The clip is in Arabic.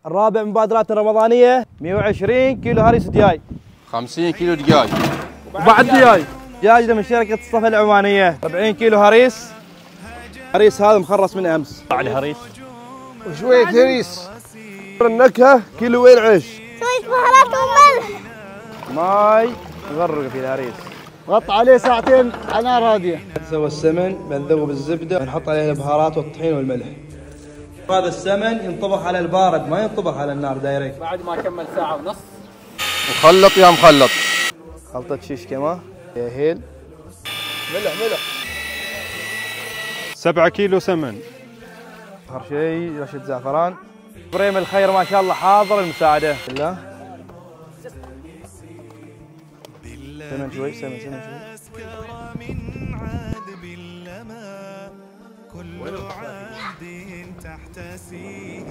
الرابع مبادرات رمضانية 120 كيلو هريس دياي، 50 كيلو دجاج وبعد دياي دجاج من شركة الصفا العمانية، 70 كيلو هريس. هريس هذا مخرص من أمس. بعد هريس وشوية هريس. النكهة كيلوين عيش. شوية بهارات وملح. ماي غرق في الهريس. غط عليه ساعتين على نار هادية. نسوي السمن بنذوب بالزبدة ونحط عليه البهارات والطحين والملح. هذا السمن ينطبخ على البارد ما ينطبخ على النار دايركت. بعد ما كمل ساعة ونص. وخلط يا مخلط. خلطة شيش كما يا هيل. ملح 7 كيلو سمن. آخر شيء رشة زعفران. بريم الخير ما شاء الله حاضر المساعدة. بالله. سمن شوي سمن شوي. كل عاد تحتسيه